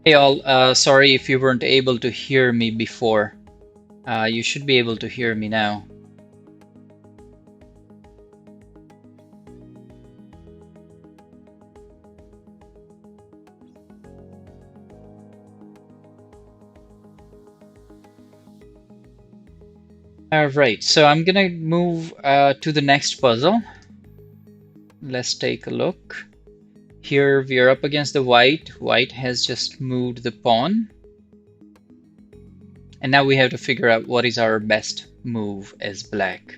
Hey all, sorry if you weren't able to hear me before. You should be able to hear me now. All right, so I'm gonna move to the next puzzle. Let's take a look. Here we are up against the white. White has just moved the pawn. And now we have to figure out what is our best move as black.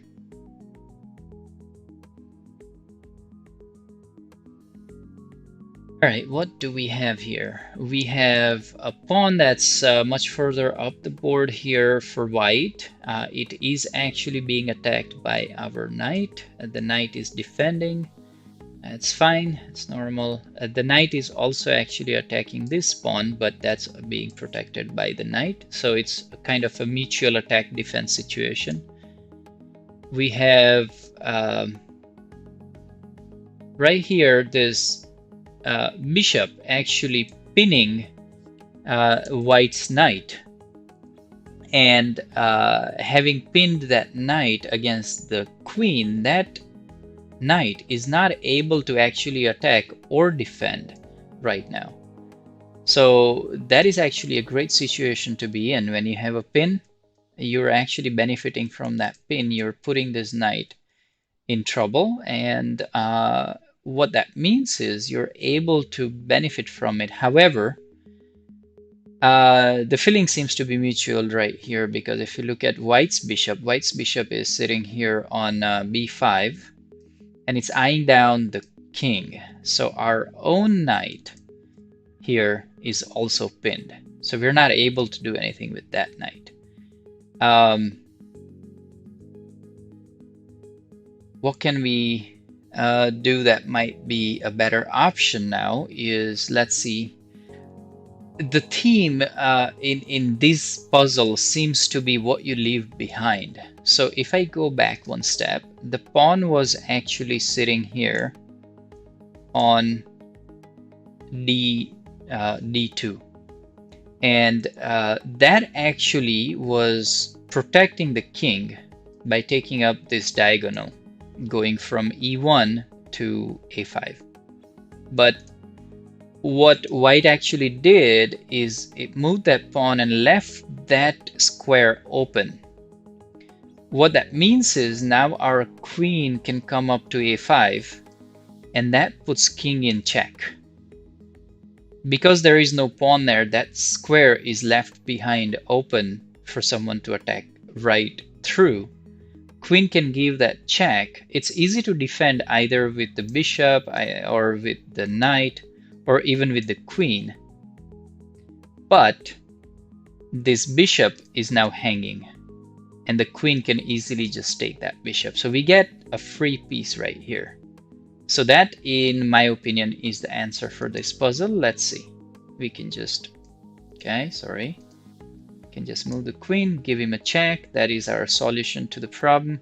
All right, what do we have here? We have a pawn that's much further up the board here for white. It is actually being attacked by our knight. The knight is defending. It's fine, it's normal. The knight is also actually attacking this pawn, but that's being protected by the knight. So it's kind of a mutual attack defense situation. We have right here this bishop actually pinning white's knight, and having pinned that knight against the queen, that knight is not able to actually attack or defend right now. So that is actually a great situation to be in. When you have a pin, you're actually benefiting from that pin. You're putting this knight in trouble, and what that means is you're able to benefit from it. However, the feeling seems to be mutual right here, because if you look at white's bishop is sitting here on b5, and it's eyeing down the king. So our own knight here is also pinned. So we're not able to do anything with that knight. What can we do that might be a better option now is, let's see, the theme in this puzzle seems to be what you leave behind. So if I go back one step, the pawn was actually sitting here on d2, and that actually was protecting the king by taking up this diagonal, going from e1 to a5. But what white actually did is it moved that pawn and left that square open. What that means is now our queen can come up to a5, and that puts king in check. Because there is no pawn there, that square is left behind open for someone to attack right through. Queen can give that check. It's easy to defend either with the bishop or with the knight, or even with the queen. But this bishop is now hanging, and the queen can easily just take that bishop. So we get a free piece right here. So that, in my opinion, is the answer for this puzzle. Let's see. We can just, okay, sorry. We can just move the queen, give him a check. That is our solution to the problem.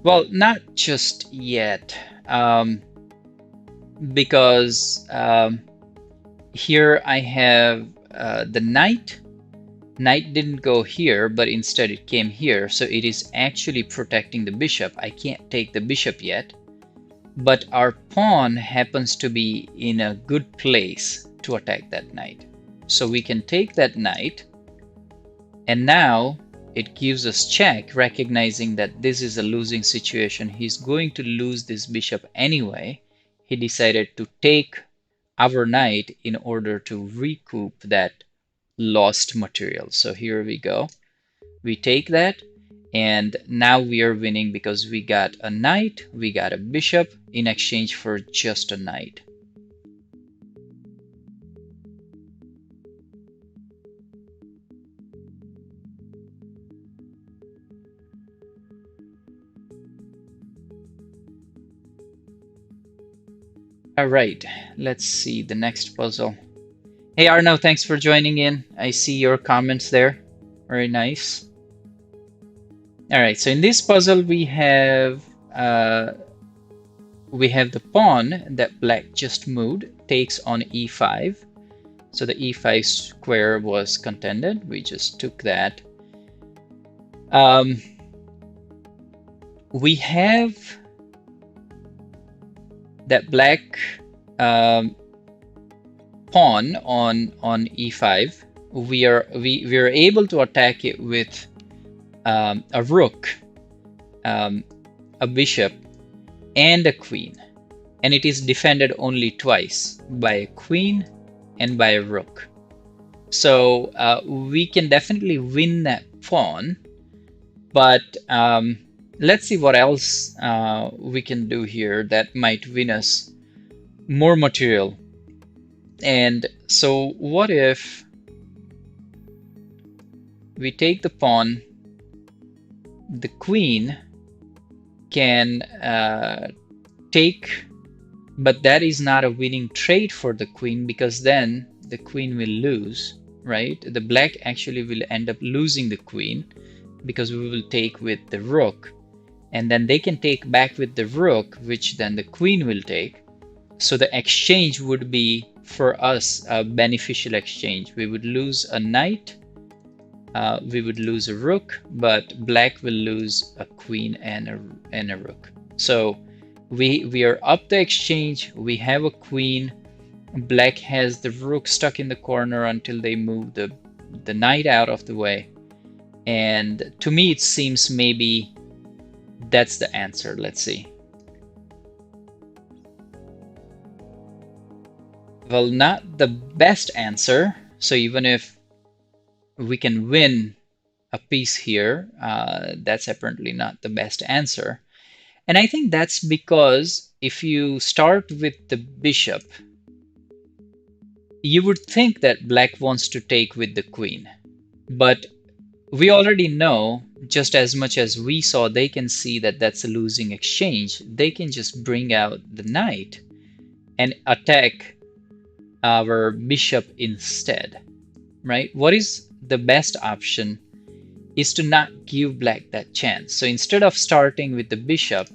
Well, not just yet. Because here I have the knight. Knight didn't go here, but instead it came here. So it is actually protecting the bishop. I can't take the bishop yet. But our pawn happens to be in a good place to attack that knight. So we can take that knight, and now it gives us check, recognizing that this is a losing situation. He's going to lose this bishop anyway. He decided to take our knight in order to recoup that lost material. So here we go. We take that, and now we are winning because we got a knight, we got a bishop in exchange for just a knight. All right, let's see the next puzzle. Hey Arno, thanks for joining in. I see your comments there. Very nice. All right, so in this puzzle we have the pawn that black just moved, takes on e5. So the e5 square was contended. We just took that. We have that black pawn on e5. We are able to attack it with a rook, a bishop, and a queen, and it is defended only twice, by a queen and by a rook. So we can definitely win that pawn, but let's see what else we can do here that might win us more material. And so what if we take the pawn, the queen can take, but that is not a winning trade for the queen, because then the queen will lose, right? The black actually will end up losing the queen because we will take with the rook, and then they can take back with the rook, which then the queen will take. So the exchange would be for us a beneficial exchange. We would lose a knight, we would lose a rook, but black will lose a queen and a rook. So we are up the exchange. We have a queen. Black has the rook stuck in the corner until they move the knight out of the way. And to me, it seems maybe that's the answer. Let's see. Well, not the best answer. So even if we can win a piece here, that's apparently not the best answer. And I think that's because if you start with the bishop, you would think that black wants to take with the queen. But we already know, just as much as we saw, they can see that that's a losing exchange. They can just bring out the knight and attack our bishop instead, right? What is the best option is to not give black that chance. So instead of starting with the bishop,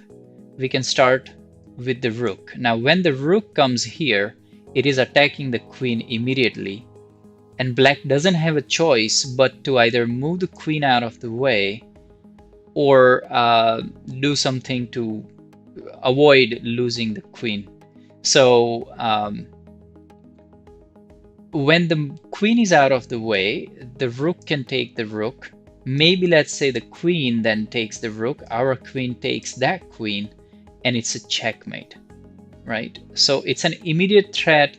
we can start with the rook. Now when the rook comes here, it is attacking the queen immediately, and black doesn't have a choice but to either move the queen out of the way or do something to avoid losing the queen. So when the queen is out of the way, the rook can take the rook. Maybe let's say the queen then takes the rook, our queen takes that queen, and it's a checkmate, right? So it's an immediate threat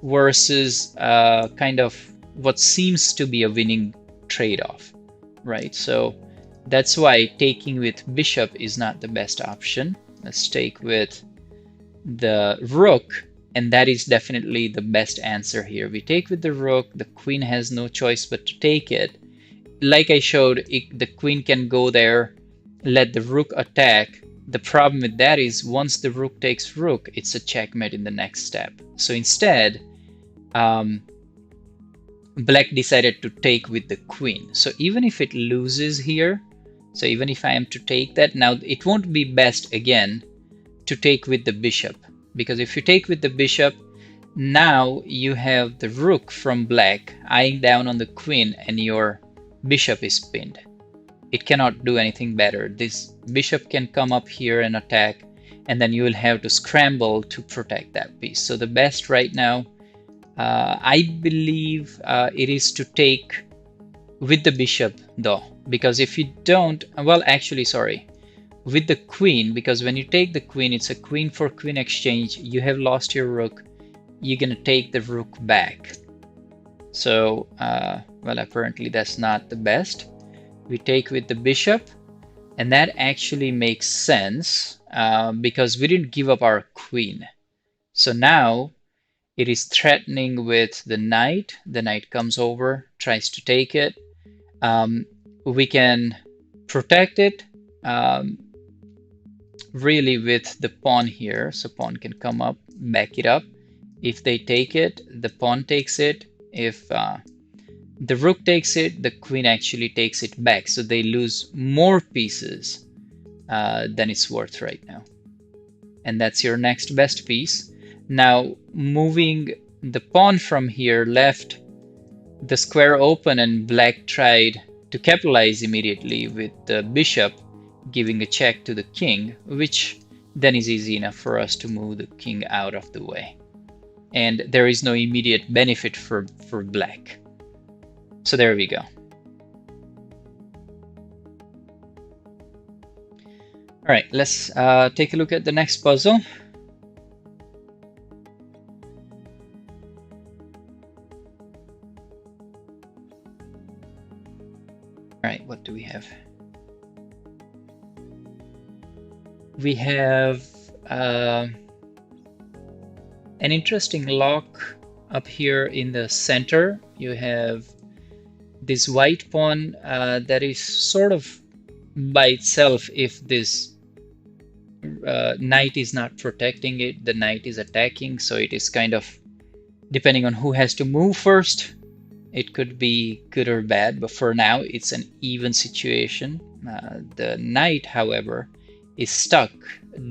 versus kind of what seems to be a winning trade-off, right? So that's why taking with bishop is not the best option. Let's take with the rook, and that is definitely the best answer here. We take with the rook, the queen has no choice but to take it. Like I showed, the queen can go there, let the rook attack. The problem with that is once the rook takes rook, it's a checkmate in the next step. So instead, black decided to take with the queen. So even if it loses here, so even if I am to take that, now it won't be best again to take with the bishop, because if you take with the bishop, now you have the rook from black eyeing down on the queen and your bishop is pinned. It cannot do anything better. This bishop can come up here and attack, and then you will have to scramble to protect that piece. So the best right now, I believe it is to take with the bishop though, because if you don't, well actually sorry, with the queen, because when you take the queen, it's a queen for queen exchange. You have lost your rook, you're gonna take the rook back. So well, apparently that's not the best. We take with the bishop, and that actually makes sense because we didn't give up our queen. So now it is threatening with the knight. The knight comes over, tries to take it. We can protect it really with the pawn here. So pawn can come up, back it up. If they take it, the pawn takes it. If the rook takes it, the queen actually takes it back. So they lose more pieces than it's worth right now. And that's your next best piece. Now moving the pawn from here left the square open, and black tried to capitalize immediately with the bishop giving a check to the king, which then is easy enough for us to move the king out of the way. And there is no immediate benefit for black. So there we go. All right, let's take a look at the next puzzle. All right, what do we have? We have an interesting lock up here in the center. You have this white pawn that is sort of by itself. If this knight is not protecting it, the knight is attacking, so it is kind of, depending on who has to move first, it could be good or bad, but for now it's an even situation. The knight, however, is stuck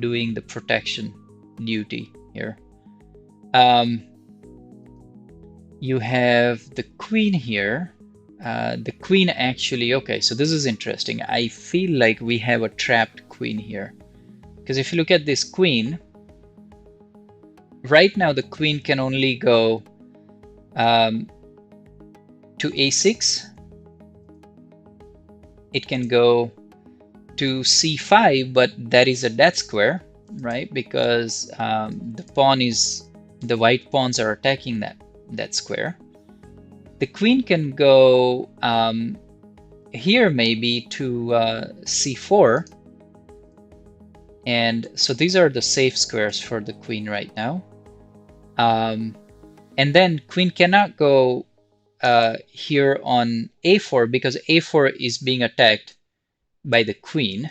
doing the protection duty here. You have the queen here. The queen actually, okay, so this is interesting. I feel like we have a trapped queen here, because if you look at this queen, right now the queen can only go to a6. It can go to c5, but that is a dead square, right? Because the white pawns are attacking that square. The queen can go here maybe to c4, and so these are the safe squares for the queen right now. And then queen cannot go here on a4 because a4 is being attacked by the queen.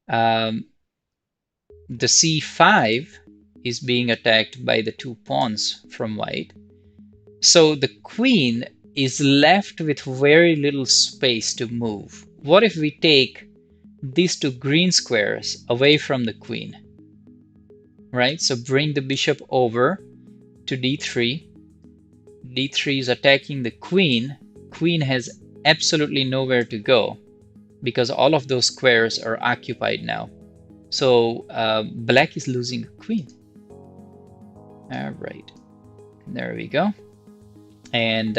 The c5 is being attacked by the two pawns from white. So the queen is left with very little space to move. What if we take these two green squares away from the queen? Right? So bring the bishop over to d3. d3 is attacking the queen. Queen has absolutely nowhere to go because all of those squares are occupied now. So black is losing a queen. All right, there we go. And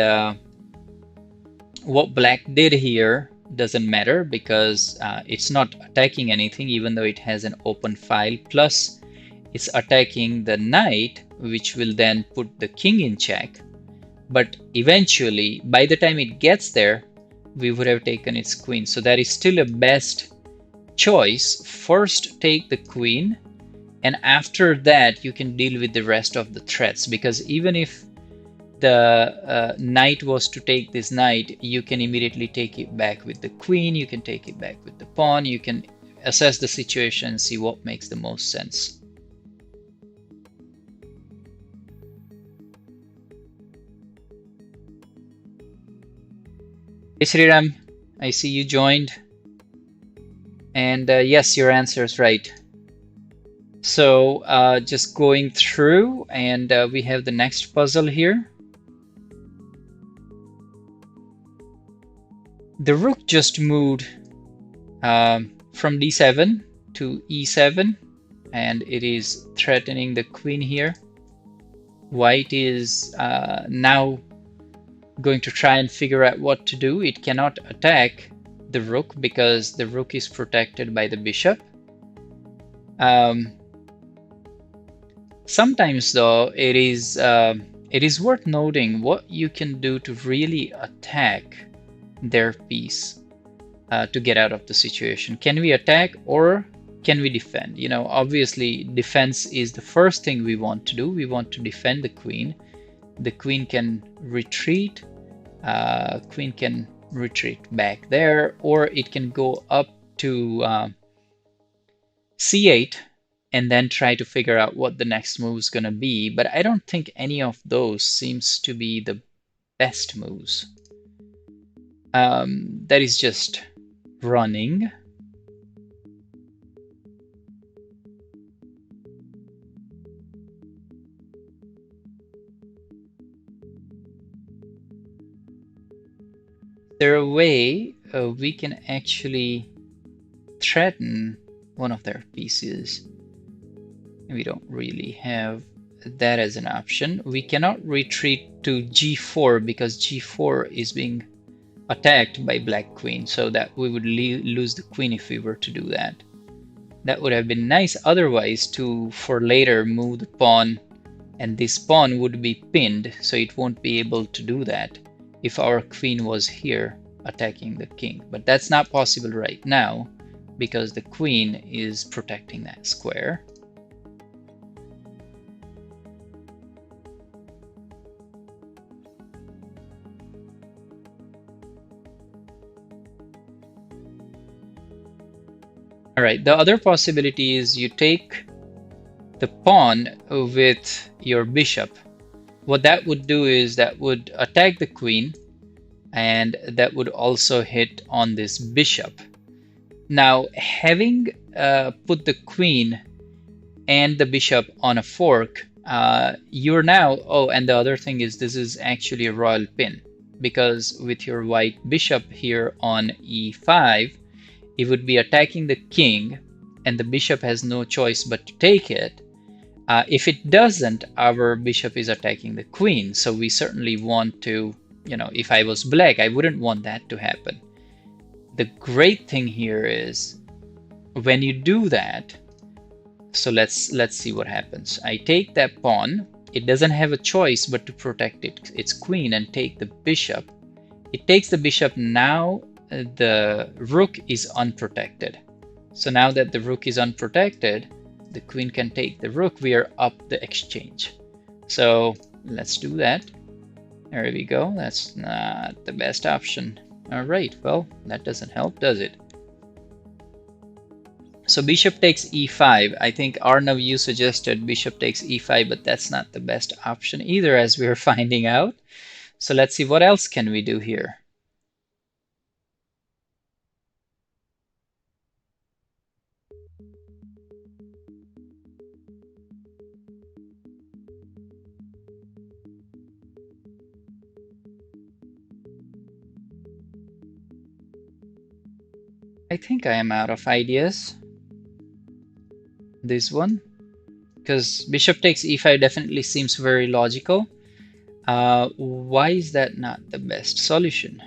what black did here doesn't matter because it's not attacking anything, even though it has an open file. Plus, it's attacking the knight, which will then put the king in check. But eventually, by the time it gets there, we would have taken its queen. So that is still a best choice. First, take the queen, and after that, you can deal with the rest of the threats. Because even if the knight was to take this knight, you can immediately take it back with the queen, you can take it back with the pawn, you can assess the situation and see what makes the most sense. Hey Sriram, I see you joined. And yes, your answer is right. So just going through, and we have the next puzzle here. The rook just moved from d7 to e7, and it is threatening the queen here. White is now going to try and figure out what to do. It cannot attack the rook because the rook is protected by the bishop. Sometimes though, it is worth noting what you can do to really attack their piece to get out of the situation. Can we attack or can we defend? You know, obviously defense is the first thing we want to do. We want to defend the queen. The queen can retreat. Queen can retreat back there, or it can go up to c8 and then try to figure out what the next move is going to be. But I don't think any of those seems to be the best moves. That is just running. there a way we can actually threaten one of their pieces? We don't really have that as an option. We cannot retreat to g4 because g4 is being attacked by black queen, so that we would lose the queen if we were to do that. That would have been nice otherwise to, for later, move the pawn, and this pawn would be pinned, so it won't be able to do that if our queen was here attacking the king. But that's not possible right now because the queen is protecting that square. All right, the other possibility is you take the pawn with your bishop. What that would do is that would attack the queen, and that would also hit on this bishop. Now, having put the queen and the bishop on a fork, you're now, oh, and the other thing is this is actually a royal pin, because with your white bishop here on e5, it would be attacking the king, and the bishop has no choice but to take it. If it doesn't, our bishop is attacking the queen, so we certainly want to, you know, if I was black, I wouldn't want that to happen. The great thing here is when you do that, so let's see what happens. I take that pawn, it doesn't have a choice but to protect its queen and take the bishop. It takes the bishop. Now the rook is unprotected. So now that the rook is unprotected, the queen can take the rook. We are up the exchange. So let's do that. There we go. That's not the best option. All right, well, that doesn't help, does it? So bishop takes e5. I think Arnav, you suggested bishop takes e5, but that's not the best option either, as we're finding out. So let's see, what else can we do here? I think I am out of ideas. This one, because bishop takes e5 definitely seems very logical. Why is that not the best solution?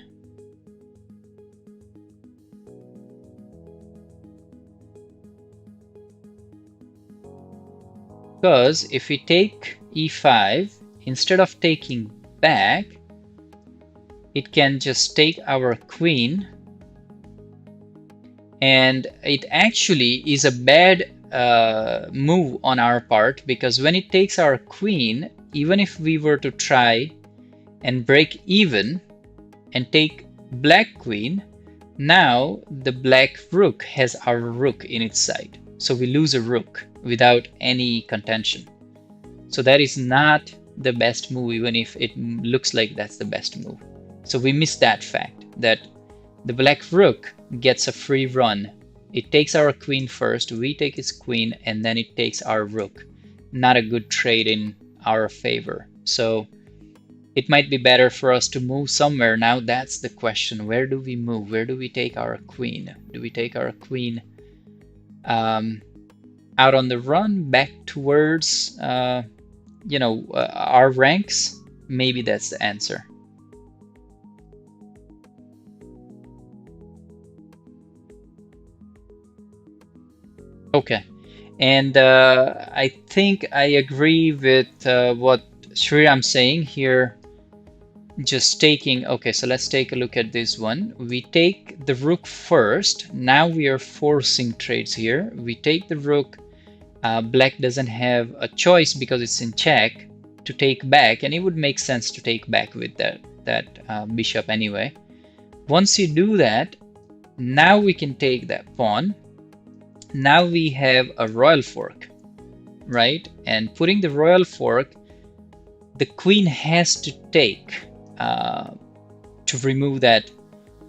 Because if we take e5, instead of taking back, it can just take our queen, and it actually is a bad move on our part, because when it takes our queen, even if we were to try and break even and take black queen, now the black rook has our rook in its side. So we lose a rook without any contention. So that is not the best move, even if it looks like that's the best move. So we miss that fact that the black rook gets a free run. It takes our queen first, we take its queen, and then it takes our rook. Not a good trade in our favor. So it might be better for us to move somewhere. Now that's the question. Where do we move? Where do we take our queen? Do we take our queen out on the run back towards our ranks? Maybe that's the answer. Okay, and I think I agree with what Shriram's saying here. Just taking, okay, so let's take a look at this one. We take the rook first. Now we are forcing trades here. We take the rook. Black doesn't have a choice because it's in check to take back, and it would make sense to take back with that bishop anyway. Once you do that, now we can take that pawn. Now we have a royal fork, right? And putting the royal fork, the queen has to take to remove that.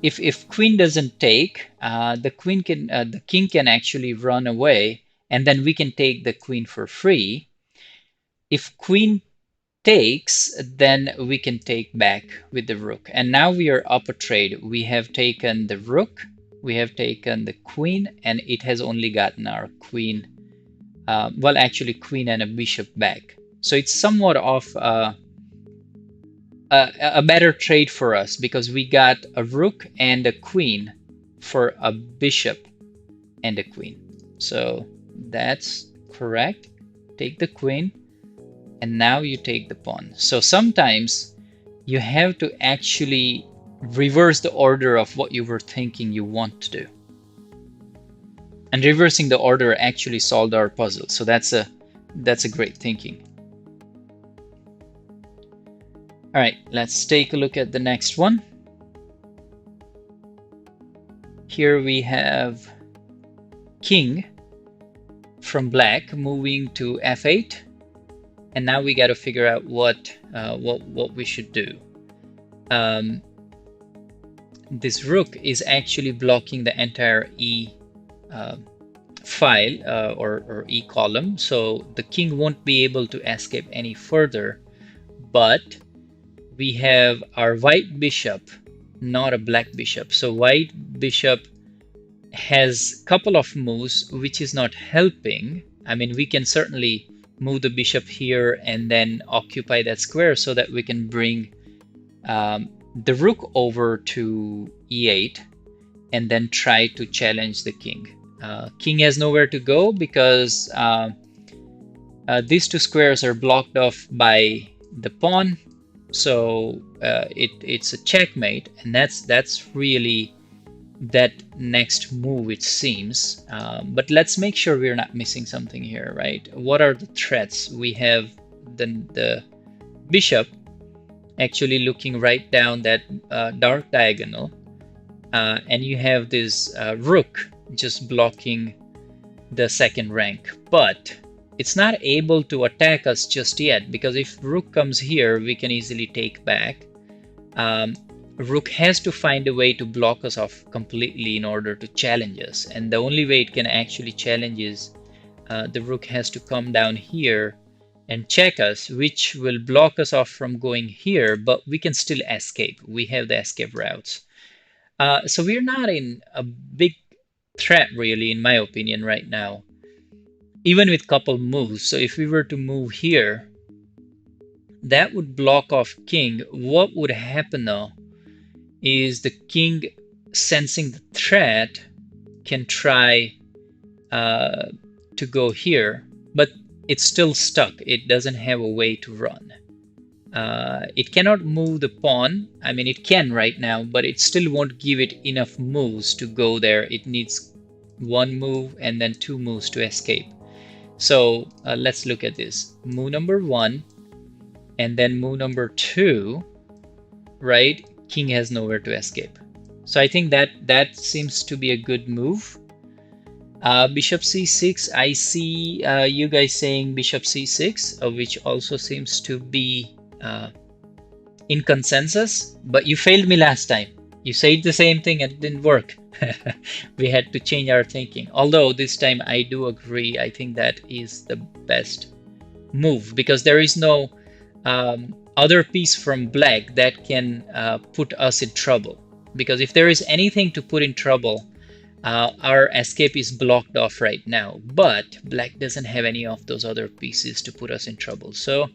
If queen doesn't take, the king can actually run away, and then we can take the queen for free. If queen takes, then we can take back with the rook. And now we are up a trade. We have taken the rook, we have taken the queen, and it has only gotten our queen, well, actually queen and a bishop back. So it's somewhat of a better trade for us because we got a rook and a queen for a bishop and a queen. So that's correct. Take the queen, and now you take the pawn. So sometimes you have to actually reverse the order of what you were thinking you want to do. And reversing the order actually solved our puzzle. So that's a great thinking. All right, let's take a look at the next one. Here we have king from black moving to f8, and now we got to figure out what we should do. This rook is actually blocking the entire e file or e column, so the king won't be able to escape any further. But we have our white bishop, not a black bishop. So white bishop has a couple of moves which is not helping. I mean, we can certainly move the bishop here and then occupy that square so that we can bring the rook over to e8 and then try to challenge the king. King has nowhere to go because these two squares are blocked off by the pawn. So it's a checkmate, and that's really that next move, it seems. But let's make sure we're not missing something here, right? What are the threats? We have the bishop actually looking right down that dark diagonal, and you have this rook just blocking the second rank. But it's not able to attack us just yet, because if rook comes here, we can easily take back. Rook has to find a way to block us off completely in order to challenge us, and the only way it can actually challenge is the rook has to come down here and check us, which will block us off from going here, but we can still escape. We have the escape routes. So we're not in a big threat, really, in my opinion, right now, even with couple moves. So if we were to move here, that would block off king. What would happen though is the king, sensing the threat, can try to go here, but it's still stuck. It doesn't have a way to run. It cannot move the pawn. I mean, it can right now, but it still won't give it enough moves to go there. It needs one move and then two moves to escape. So let's look at this. Move number one, and then move number two, right? King has nowhere to escape. So I think that seems to be a good move. Bishop c6, I see you guys saying bishop c6, which also seems to be in consensus, but you failed me last time. You said the same thing and it didn't work. We had to change our thinking. Although this time I do agree, I think that is the best move, because there is no other piece from black that can put us in trouble. Because if there is anything to put in trouble, our escape is blocked off right now. But black doesn't have any of those other pieces to put us in trouble. So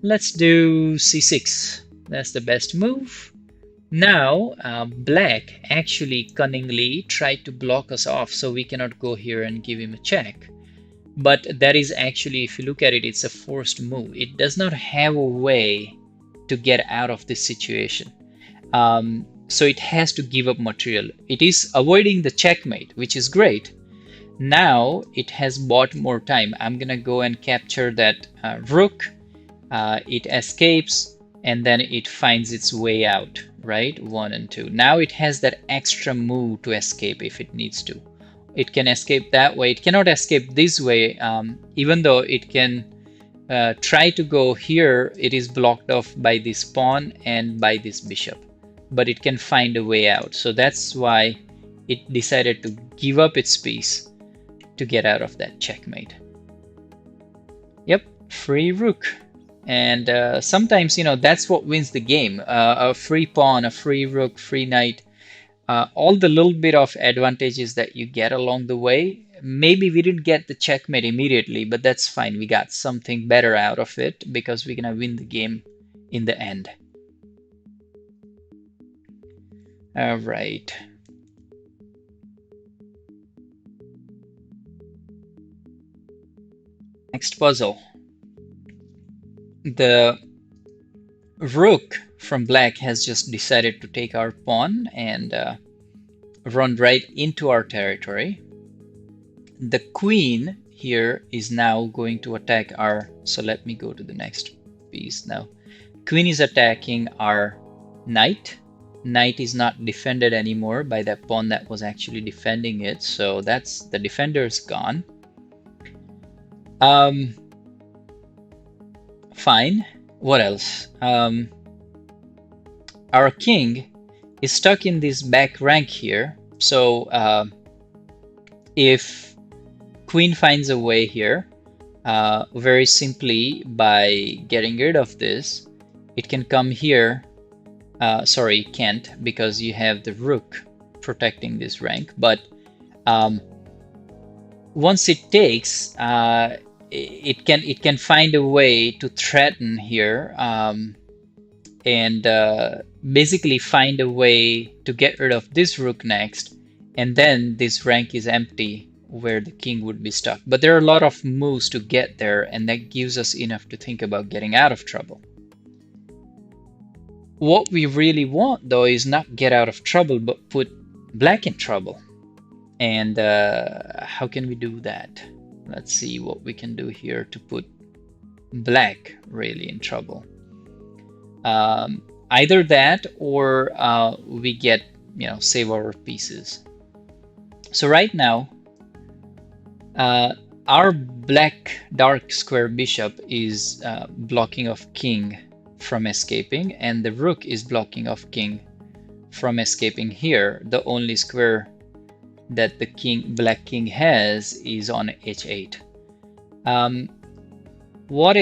let's do c6. That's the best move. Now black actually cunningly tried to block us off, so we cannot go here and give him a check. But that is actually, if you look at it, it's a forced move. It does not have a way to get out of this situation. So it has to give up material. It is avoiding the checkmate, which is great. Now it has bought more time. I'm gonna go and capture that rook. It escapes, and then it finds its way out, right? 1 and 2. Now it has that extra move to escape if it needs to. It can escape that way. It cannot escape this way, even though it can try to go here. It is blocked off by this pawn and by this bishop, but it can find a way out. So that's why it decided to give up its piece to get out of that checkmate. Yep, free rook. And sometimes, that's what wins the game. A free pawn, a free rook, free knight, all the little bit of advantages that you get along the way. Maybe we didn't get the checkmate immediately, but that's fine. We got something better out of it because we're gonna win the game in the end. All right. Next puzzle. The rook from black has just decided to take our pawn and run right into our territory. The queen here is now going to attack our, so let me go to the next piece now. Queen is attacking our knight. Knight is not defended anymore by that pawn that was actually defending it, so that's, the defender's gone. Fine. What else? Our king is stuck in this back rank here, so if queen finds a way here, very simply by getting rid of this, it can come here. Sorry, it can't, because you have the rook protecting this rank, but once it takes, it can find a way to threaten here, and basically find a way to get rid of this rook next, and then this rank is empty where the king would be stuck. But there are a lot of moves to get there, and that gives us enough to think about getting out of trouble. What we really want, though, is not get out of trouble, but put black in trouble. And how can we do that? Let's see what we can do here to put black really in trouble. Either that, or we get, save our pieces. So right now, our black dark square bishop is blocking off king from escaping, and the rook is blocking off king from escaping here. The only square that the black king has is on h8. What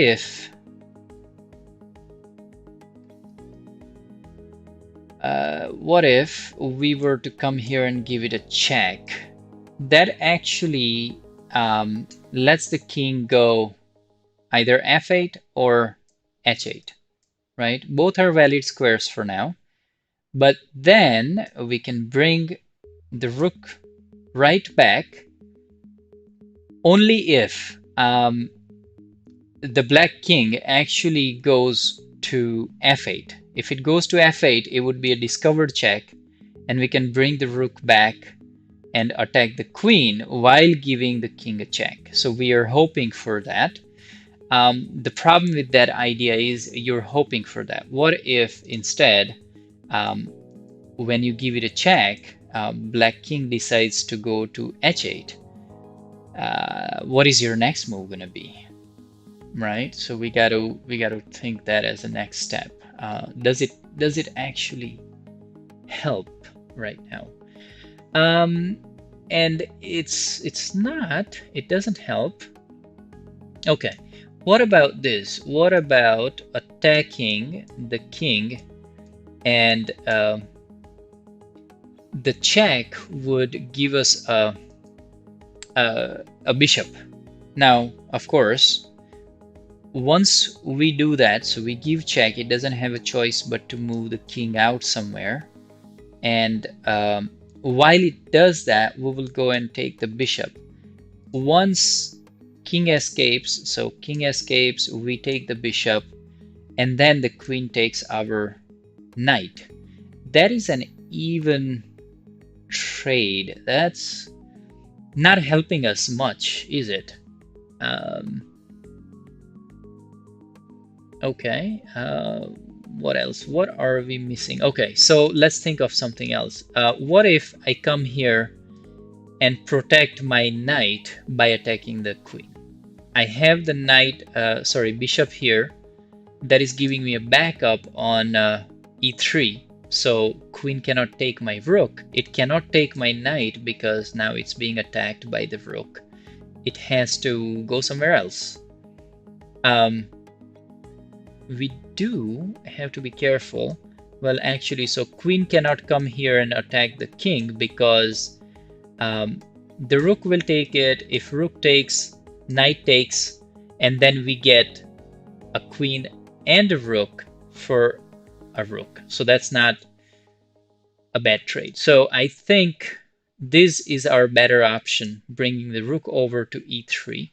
if we were to come here and give it a check? That actually lets the king go either f8 or h8, right? Both are valid squares for now, but then we can bring the rook right back only if the black king actually goes to f8. If it goes to f8, it would be a discovered check, and we can bring the rook back and attack the queen while giving the king a check. So we are hoping for that. The problem with that idea is you're hoping for that. What if instead, when you give it a check, black king decides to go to h8? What is your next move gonna be, right? So we got to think that as a next step. Does it actually help right now? And it's not. It doesn't help. Okay. What about this? What about attacking the king, and the check would give us a bishop. Now, of course, once we do that, so we give check, it doesn't have a choice but to move the king out somewhere. And while it does that, we will go and take the bishop. Once king escapes, so king escapes, we take the bishop, and then the queen takes our knight. That is an even trade. That's not helping us much, is it? Okay. What else? What are we missing? Okay, so let's think of something else. What if I come here and protect my knight by attacking the queen? I have the knight, bishop here, that is giving me a backup on e3. So queen cannot take my rook. It cannot take my knight because now it's being attacked by the rook. It has to go somewhere else. we do have to be careful. Well, actually, so queen cannot come here and attack the king because the rook will take it. If rook takes, knight takes, and then we get a queen and a rook for a rook. So that's not a bad trade. So I think this is our better option, bringing the rook over to e3.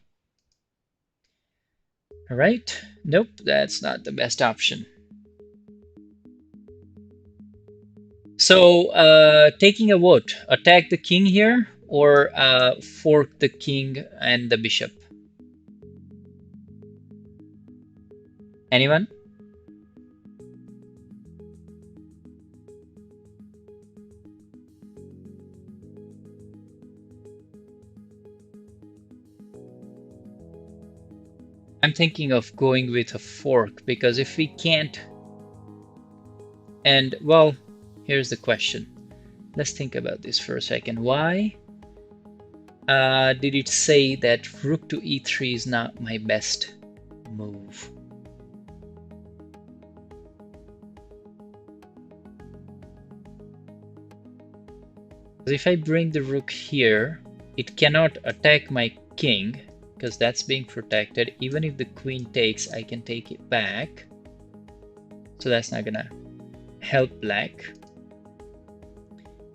All right. Nope, that's not the best option. So taking a vote, attack the king here or fork the king and the bishop? Anyone? I'm thinking of going with a fork because if we can't, and well, here's the question. Let's think about this for a second. Why did it say that rook to e3 is not my best move? If I bring the rook here, it cannot attack my king because that's being protected. Even if the queen takes, I can take it back. So that's not gonna help black.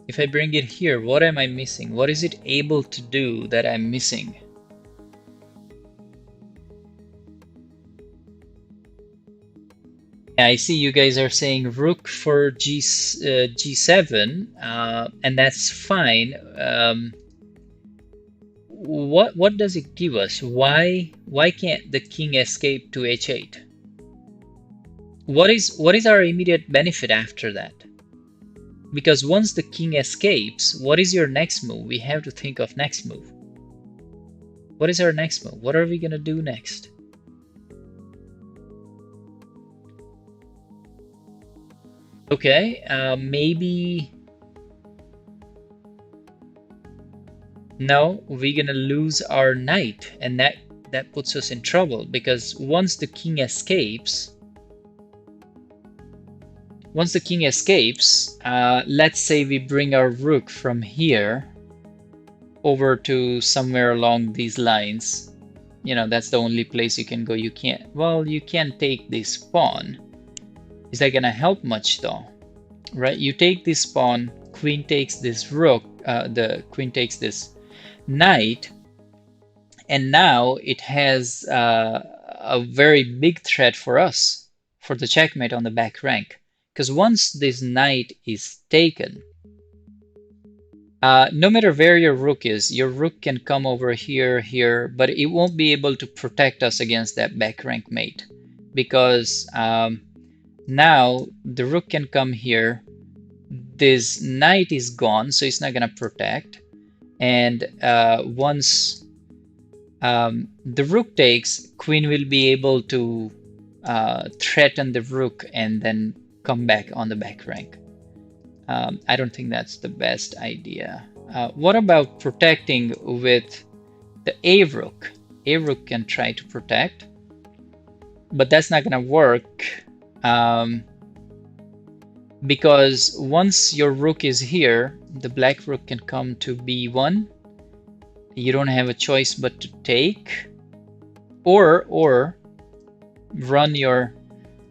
If I bring it here, what am I missing? What is it able to do that I'm missing? I see you guys are saying rook for g7, and that's fine. What does it give us? Why can't the king escape to h8? What is our immediate benefit after that? Because once the king escapes, what is your next move? We have to think of next move. What is our next move? What are we gonna do next? Okay, maybe... No, we're gonna lose our knight, and that puts us in trouble because once the king escapes, let's say we bring our rook from here over to somewhere along these lines. You know, that's the only place you can go. You can't take this pawn. Is that gonna help much though? Right? You take this pawn, queen takes this rook, the queen takes this knight, and now it has a very big threat for us for the checkmate on the back rank. Because once this knight is taken, no matter where your rook is, your rook can come over here, but it won't be able to protect us against that back rank mate. Because now the rook can come here, this knight is gone, so it's not going to protect. And once the rook takes, queen will be able to threaten the rook and then come back on the back rank. I don't think that's the best idea. What about protecting with the a rook? A rook can try to protect, but that's not going to work because once your rook is here, the black rook can come to b1. You don't have a choice but to take, or run your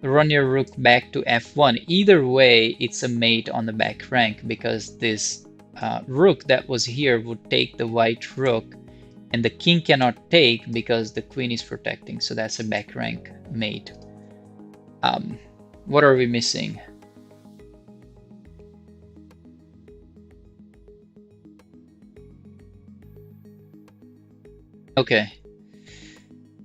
rook back to f1. Either way, it's a mate on the back rank because this rook that was here would take the white rook, and the king cannot take because the queen is protecting. So that's a back rank mate. What are we missing? Okay.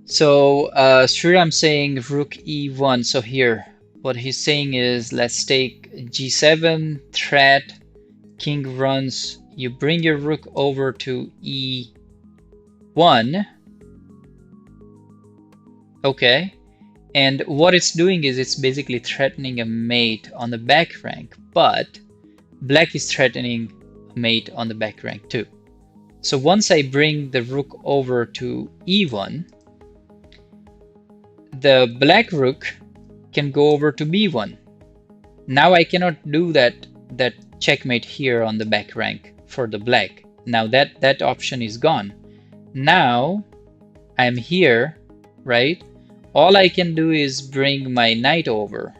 So Sriram saying rook e1. So here, what he's saying is let's take g7, threat, king runs, you bring your rook over to e1. Okay. And what it's doing is it's basically threatening a mate on the back rank, but black is threatening a mate on the back rank too. So once I bring the rook over to e1, the black rook can go over to b1. Now I cannot do that checkmate here on the back rank for the black. Now that option is gone. Now I'm here, right? All I can do is bring my knight over.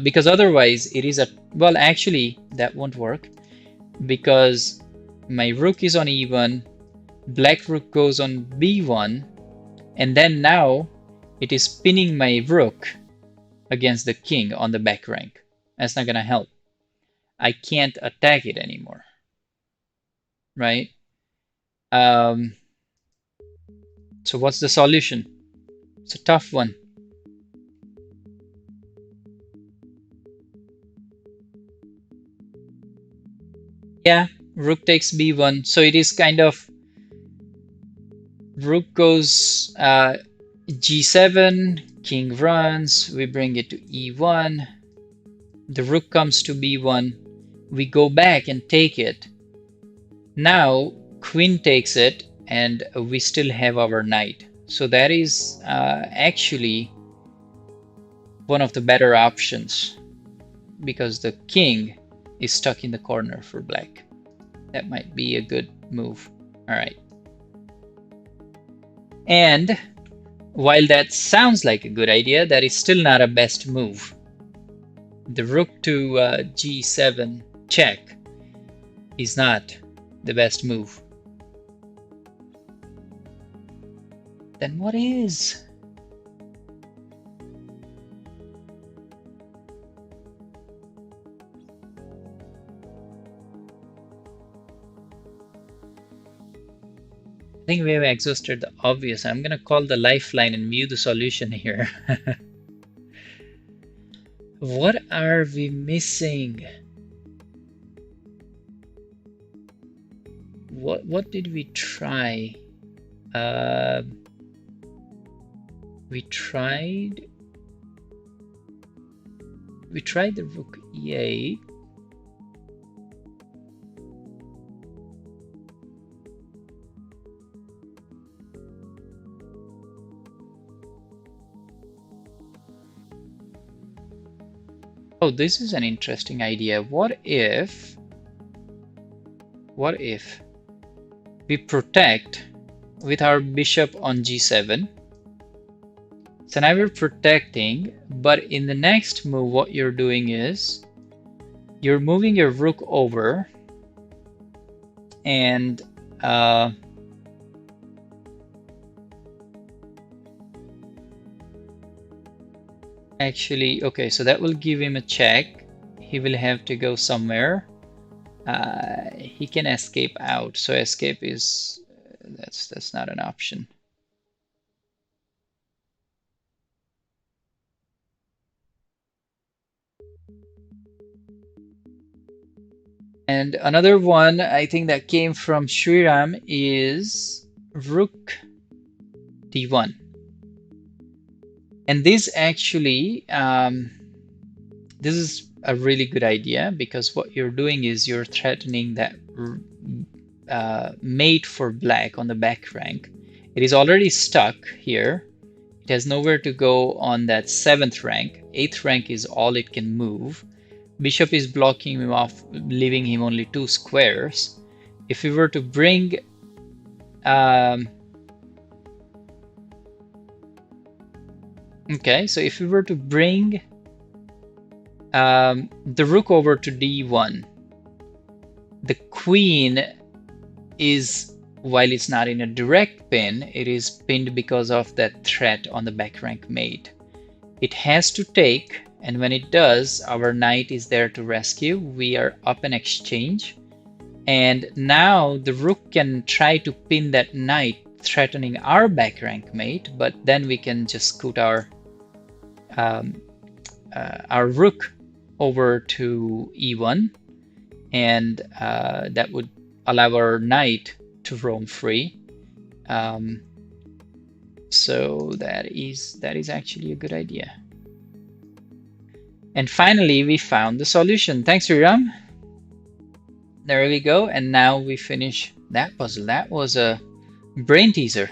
Because otherwise it is a, well, actually that won't work, because my rook is on e1, black rook goes on b1, and then now it is pinning my rook against the king on the back rank. That's not gonna help. I can't attack it anymore, right? So what's the solution? It's a tough one. Yeah, rook takes b1. So it is kind of rook goes g7, king runs, we bring it to e1, the rook comes to b1, we go back and take it. Now queen takes it and we still have our knight. So that is actually one of the better options, because the king is stuck in the corner for black. That might be a good move. All right. And while that sounds like a good idea, that is still not a best move. The rook to g7 check is not the best move. Then what is? I think we have exhausted the obvious. I'm gonna call the lifeline and view the solution here. What are we missing? What did we try? We tried the rook e8. Oh, this is an interesting idea. What if we protect with our bishop on g7? So now we're protecting, but in the next move, what you're doing is you're moving your rook over, and actually, okay, so that will give him a check. He will have to go somewhere. He can escape out. So escape is that's not an option. And another one I think that came from Sriram is rook d1. And this actually, this is a really good idea, because what you're doing is you're threatening that mate for black on the back rank. It is already stuck here. It has nowhere to go on that 7th rank. 8th rank is all it can move. Bishop is blocking him off, leaving him only 2 squares. If we were to bring okay, so if we were to bring the rook over to d1, the queen is, while it's not in a direct pin, it is pinned because of that threat on the back rank mate. It has to take, and when it does, our knight is there to rescue. We are up an exchange, and now the rook can try to pin that knight, threatening our back rank mate, but then we can just scoot our rook over to e1, and that would allow our knight to roam free. So that is actually a good idea. And finally, we found the solution. Thanks, Sriram. There we go. And now we finish that puzzle. That was a brain teaser.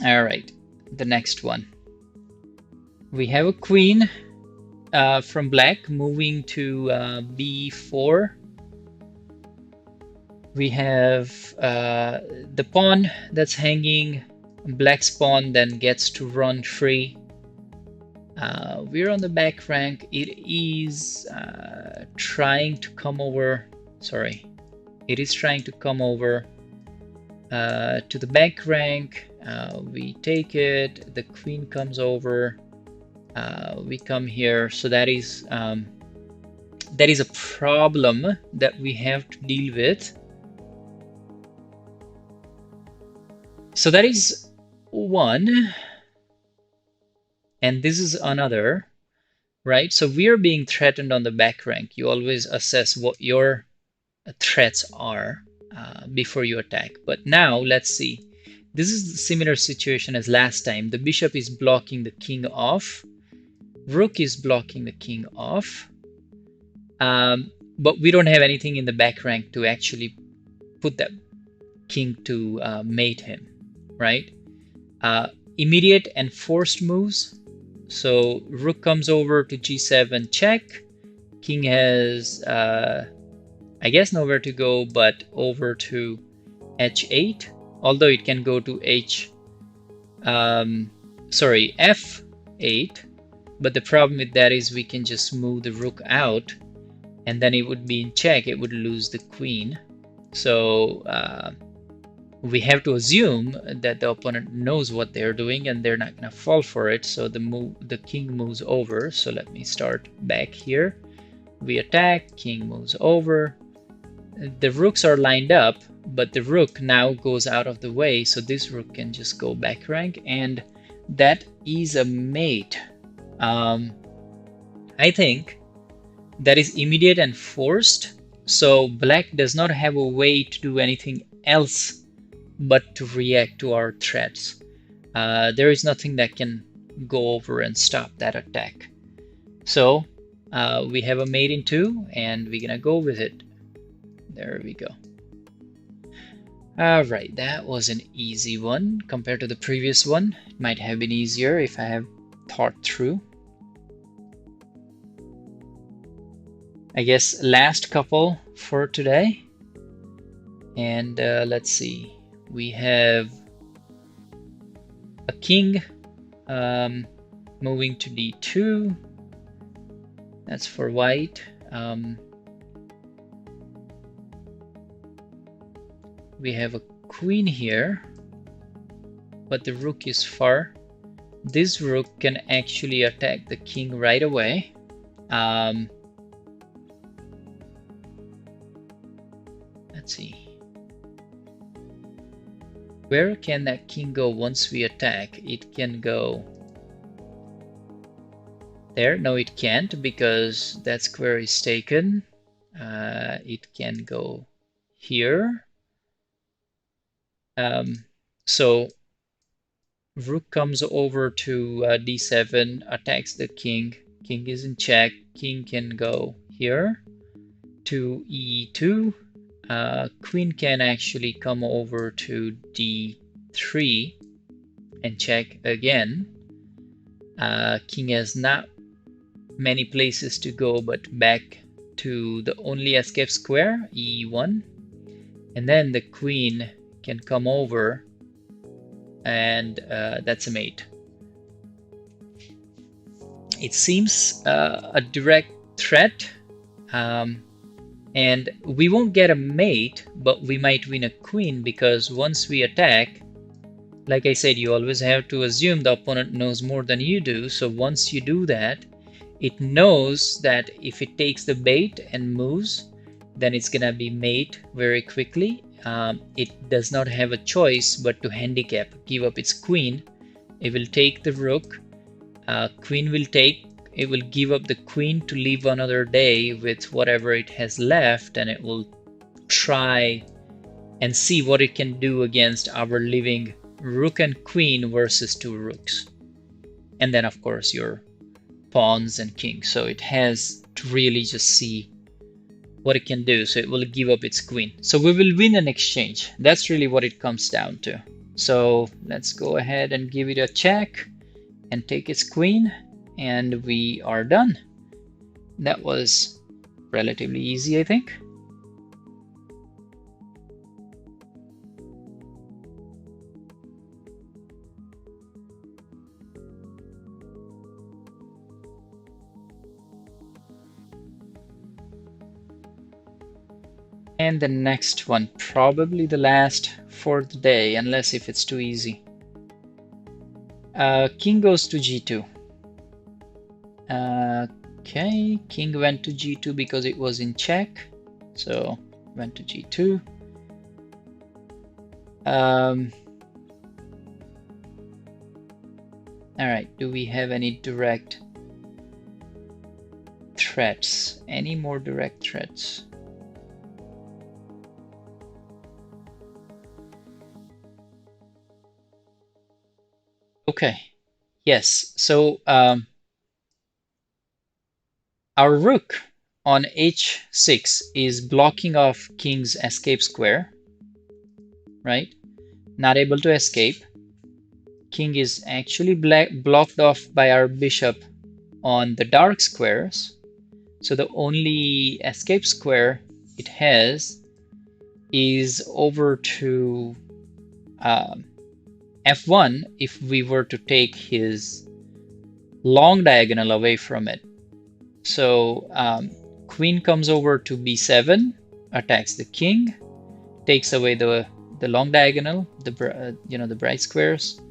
All right, the next one. We have a queen from black moving to b4. We have the pawn that's hanging. Black's pawn then gets to run free. We're on the back rank. It is trying to come over. Sorry, it is trying to come over to the back rank. We take it. The queen comes over. We come here. So that is a problem that we have to deal with. So that is one. And this is another, right? So we are being threatened on the back rank. You always assess what your threats are before you attack. But now let's see. This is a similar situation as last time. The bishop is blocking the king off. Rook is blocking the king off. But we don't have anything in the back rank to actually put that king to mate him, right? Immediate and forced moves. So rook comes over to g7 check. King has, I guess, nowhere to go but over to h8. Although it can go to f8. But the problem with that is we can just move the rook out, and then it would be in check. It would lose the queen. So we have to assume that the opponent knows what they're doing and they're not going to fall for it. So the king moves over. So let me start back here. We attack, king moves over. The rooks are lined up, but the rook now goes out of the way. So this rook can just go back rank, and that is a mate. I think that is immediate and forced. So black does not have a way to do anything else but to react to our threats. There is nothing that can go over and stop that attack. So we have a mate in 2, and we're gonna go with it. There we go. All right, that was an easy one compared to the previous one. It might have been easier if I have thought through. I guess last couple for today. And let's see. We have a king moving to d2. That's for white. We have a queen here, but the rook is far. This rook can actually attack the king right away. Let's see. Where can that king go once we attack? It can go there. No, it can't, because that square is taken. It can go here. So rook comes over to d7, attacks the king. King is in check. King can go here to e2. Queen can actually come over to d3 and check again. King has not many places to go but back to the only escape square, e1. And then the queen can come over, and that's a mate. It seems a direct threat. And we won't get a mate, but we might win a queen, because once we attack, like I said, you always have to assume the opponent knows more than you do. So once you do that, it knows that if it takes the bait and moves, then it's gonna be mate very quickly. It does not have a choice but to handicap, give up its queen. It will take the rook. Queen will take. It will give up the queen to live another day with whatever it has left, and it will try and see what it can do against our living rook and queen versus 2 rooks. And then, of course, your pawns and kings. So it has to really just see what it can do. So it will give up its queen. So we will win an exchange. That's really what it comes down to. So let's go ahead and give it a check and take its queen, and we are done. That was relatively easy, I think. And the next one, probably the last for the day, unless if it's too easy. King goes to g2. Okay, king went to g2 because it was in check, so went to g2. All right, do we have any direct threats? Any more direct threats? Okay, yes, so our rook on h6 is blocking off king's escape square, right? Not able to escape. King is actually blocked off by our bishop on the dark squares. So the only escape square it has is over to f1 if we were to take his long diagonal away from it. So queen comes over to b7, attacks the king, takes away the long diagonal, the bright squares.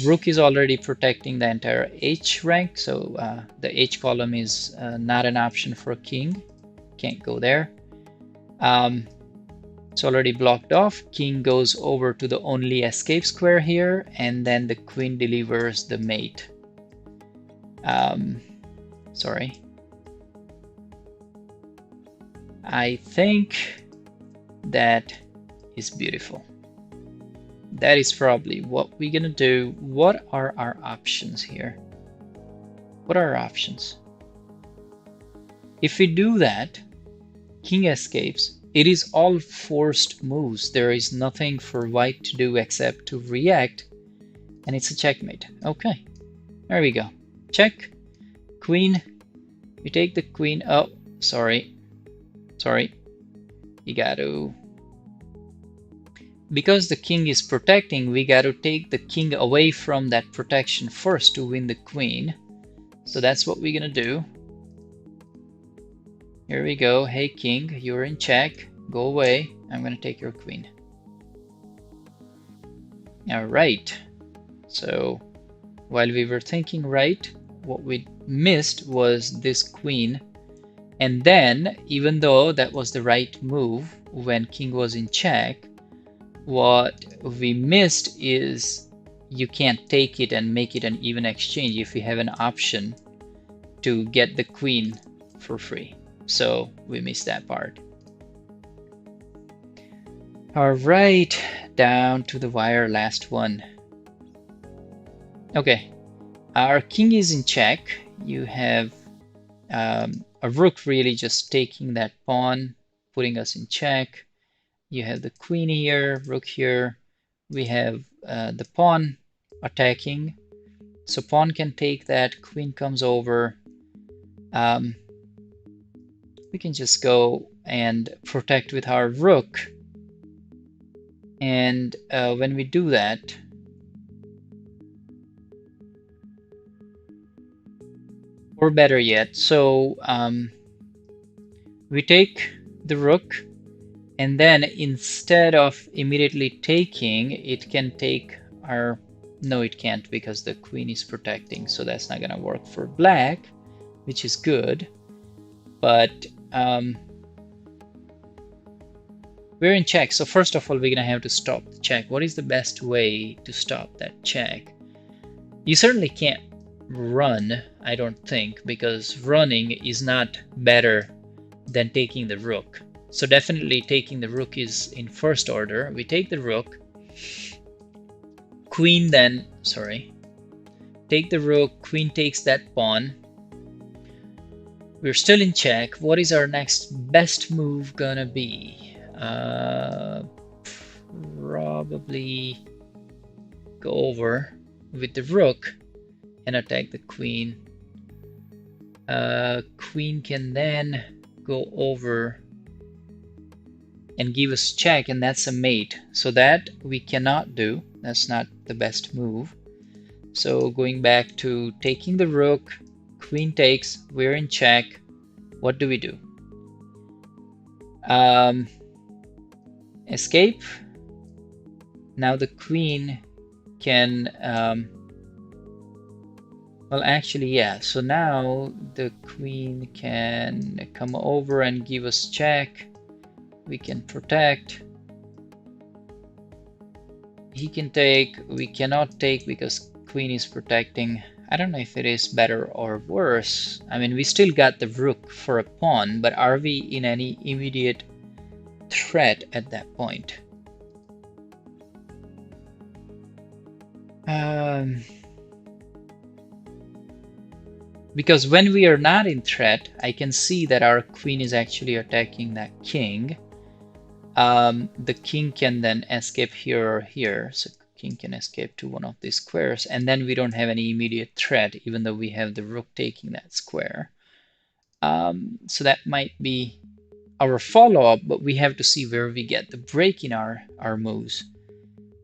Rook is already protecting the entire h rank, so the h column is not an option for a king. Can't go there. It's already blocked off. King goes over to the only escape square here, and then the queen delivers the mate. Sorry. I think that is beautiful. That is probably what we're gonna do. What are our options here? What are our options? If we do that, king escapes. It is all forced moves. There is nothing for white to do except to react, and it's a checkmate. Okay, there we go. Check. Queen. We take the queen. Oh, sorry. You got to... Because the king is protecting, we got to take the king away from that protection first to win the queen. So that's what we're gonna do. Here we go. Hey king, you're in check. Go away. I'm gonna take your queen. All right. So while we were thinking right, what we missed was this queen. And then, even though that was the right move when king was in check, what we missed is you can't take it and make it an even exchange if you have an option to get the queen for free. So we missed that part. All right, down to the wire, last one. Okay, our king is in check. You have a rook really just taking that pawn, putting us in check. You have the queen here, rook here. We have the pawn attacking. So pawn can take that, queen comes over. We can just go and protect with our rook. And when we do that, or better yet, so we take the rook, and then instead of immediately taking, it can take our... No, it can't, because the queen is protecting, so that's not gonna work for black, which is good. But we're in check, so first of all, we're gonna have to stop the check. What is the best way to stop that check? You certainly can't run, I don't think, because running is not better than taking the rook. So definitely taking the rook is in first order. We take the rook, queen then, sorry, take the rook, queen takes that pawn. We're still in check. What is our next best move gonna be? Probably go over with the rook and attack the queen. Queen can then go over and give us check, and that's a mate. So that we cannot do. That's not the best move. So going back to taking the rook, queen takes, we're in check. What do we do? Escape. Now the queen can well, actually, yeah. So now the queen can come over and give us check. We can protect. He can take. We cannot take because queen is protecting. I don't know if it is better or worse. I mean, we still got the rook for a pawn, but are we in any immediate threat at that point? Because when we are not in threat, I can see that our queen is actually attacking that king. The king can then escape here or here. So king can escape to one of these squares, and then we don't have any immediate threat, even though we have the rook taking that square. So that might be our follow-up, but we have to see where we get the break in our moves.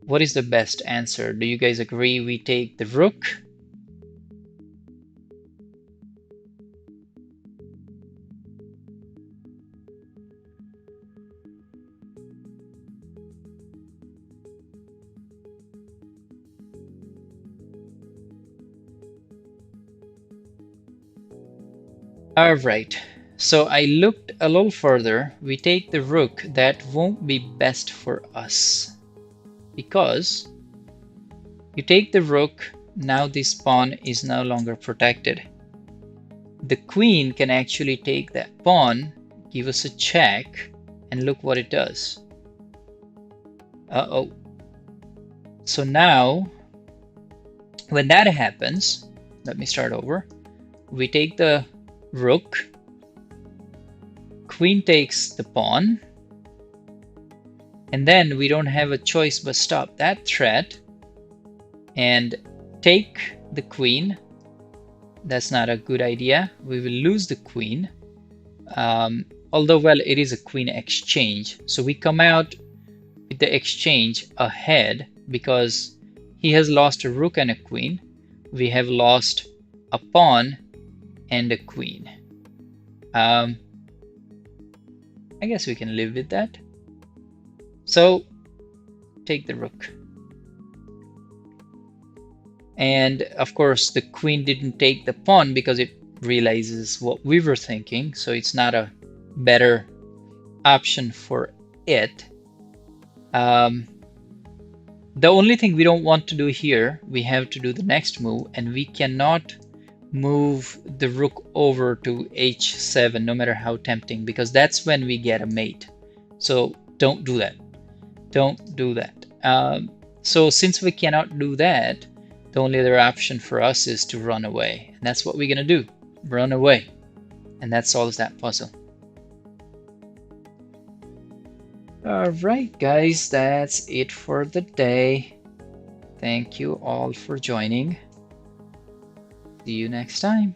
What is the best answer? Do you guys agree we take the rook? Alright, so I looked a little further. We take the rook. That won't be best for us because you take the rook, now this pawn is no longer protected. The queen can actually take that pawn, give us a check, and look what it does. Uh-oh. So now, when that happens, let me start over. We take the rook, queen takes the pawn, and then we don't have a choice but stop that threat and take the queen. That's not a good idea. We will lose the queen. Although, well, it is a queen exchange. So we come out with the exchange ahead because he has lost a rook and a queen. We have lost a pawn and a queen. I guess we can live with that. So take the rook. And of course the queen didn't take the pawn because it realizes what we were thinking, so it's not a better option for it. The only thing we don't want to do here, we have to do the next move, and we cannot move the rook over to h7 no matter how tempting, because that's when we get a mate. So don't do that. Don't do that. So since we cannot do that, the only other option for us is to run away, and that's what we're gonna do. Run away, and that solves that puzzle. Alright guys, that's it for the day. Thank you all for joining. See you next time.